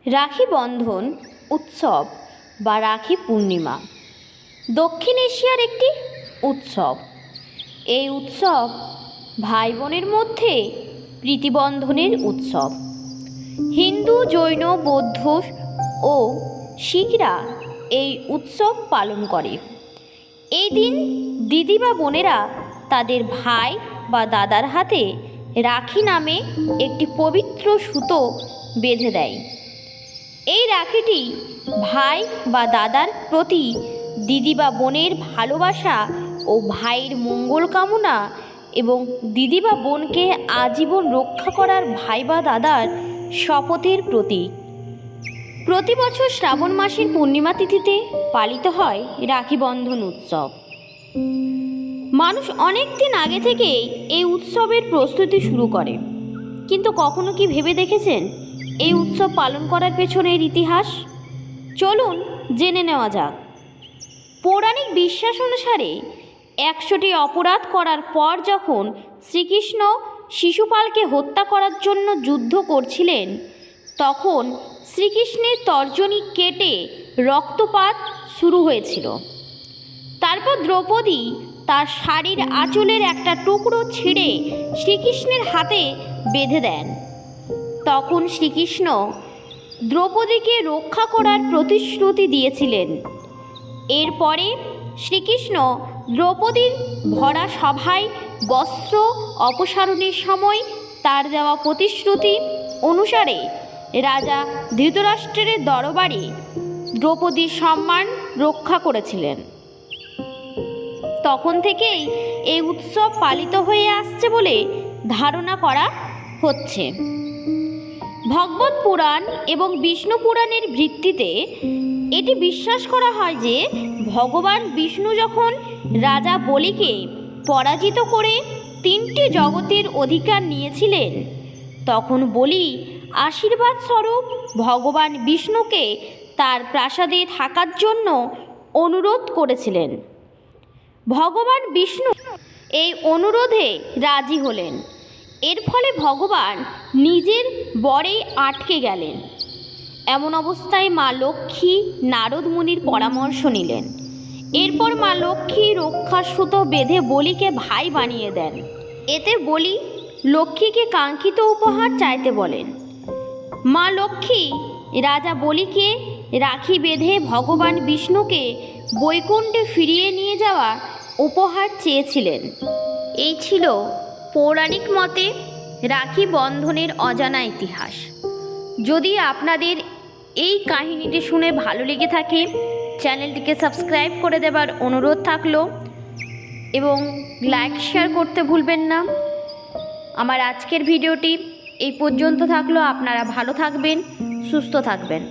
রাখি বন্ধন উৎসব বা রাখি পূর্ণিমা দক্ষিণ এশিয়ার একটি উৎসব। এই উৎসব ভাই বোনের মধ্যে প্রীতিবন্ধনের উৎসব। হিন্দু, জৈন, বৌদ্ধ ও শিখরা এই উৎসব পালন করে। এই দিন দিদি বা বোনেরা তাদের ভাই বা দাদার হাতে রাখি নামে একটি পবিত্র সুতো বেঁধে দেয়। এই রাখিটি ভাই বা দাদার প্রতি দিদি বা বোনের ভালোবাসা ও ভাইয়ের মঙ্গল কামনা এবং দিদি বা বোনকে আজীবন রক্ষা করার ভাই বা দাদার শপথের প্রতীক। প্রতি বছর শ্রাবণ মাসের পূর্ণিমা তিথিতে পালিত হয় রাখি বন্ধন উৎসব। মানুষ অনেক দিন আগে থেকেই এই উৎসবের প্রস্তুতি শুরু করে, কিন্তু কখনো কি ভেবে দেখেছেন এই উৎসব পালন করার পেছনের ইতিহাস? চলুন জেনে নেওয়া যাক। পৌরাণিক বিশ্বাস অনুসারে 100টি অপরাধ করার পর যখন শ্রীকৃষ্ণ শিশুপালকে হত্যা করার জন্য যুদ্ধ করছিলেন, তখন শ্রীকৃষ্ণের তর্জনী কেটে রক্তপাত শুরু হয়েছিল। তারপর দ্রৌপদী তার শাড়ির আঁচলের একটা টুকরো ছিঁড়ে শ্রীকৃষ্ণের হাতে বেঁধে দেন। তখন শ্রীকৃষ্ণ দ্রৌপদীকে রক্ষা করার প্রতিশ্রুতি দিয়েছিলেন। এরপরে শ্রীকৃষ্ণ দ্রৌপদীর ভরা সভায় বস্ত্র অপসারণের সময় তার দেওয়া প্রতিশ্রুতি অনুসারে রাজা ধৃতরাষ্ট্রের দরবারে দ্রৌপদীর সম্মান রক্ষা করেছিলেন। তখন থেকেই এই উৎসব পালিত হয়ে আসছে বলে ধারণা করা হচ্ছে। ভগবত পুরাণ এবং বিষ্ণু পুরাণের ভিত্তিতে এটি বিশ্বাস করা হয় যে ভগবান বিষ্ণু যখন রাজা বলিকে পরাজিত করে 3টি জগতের অধিকার নিয়েছিলেন, তখন বলি আশীর্বাদ স্বরূপ ভগবান বিষ্ণুকে তার প্রাসাদে থাকার জন্য অনুরোধ করেছিলেন। ভগবান বিষ্ণু এই অনুরোধে রাজি হলেন। এর ফলে ভগবান নিজের বরে আটকে গেলেন। এমন অবস্থায় মা লক্ষ্মী নারদ মুনির পরামর্শ নিলেন। এরপর মা লক্ষ্মী রক্ষার সুতো বেঁধে বলিকে ভাই বানিয়ে দেন। এতে বলি লক্ষ্মীকে কাঙ্ক্ষিত উপহার চাইতে বলেন। মা লক্ষ্মী রাজা বলিকে রাখি বেঁধে ভগবান বিষ্ণুকে বৈকুণ্ঠে ফিরিয়ে নিয়ে যাওয়া উপহার চেয়েছিলেন। এই ছিল পৌরাণিক মতে রাখি বন্ধনের অজানা ইতিহাস। যদি আপনাদের এই কাহিনীটি শুনে ভালো লেগে থাকে, চ্যানেলটিকে সাবস্ক্রাইব করে দেবার অনুরোধ থাকলো এবং লাইক শেয়ার করতে ভুলবেন না। আমার আজকের ভিডিওটি এই পর্যন্ত থাকলো। আপনারা ভালো থাকবেন, সুস্থ থাকবেন।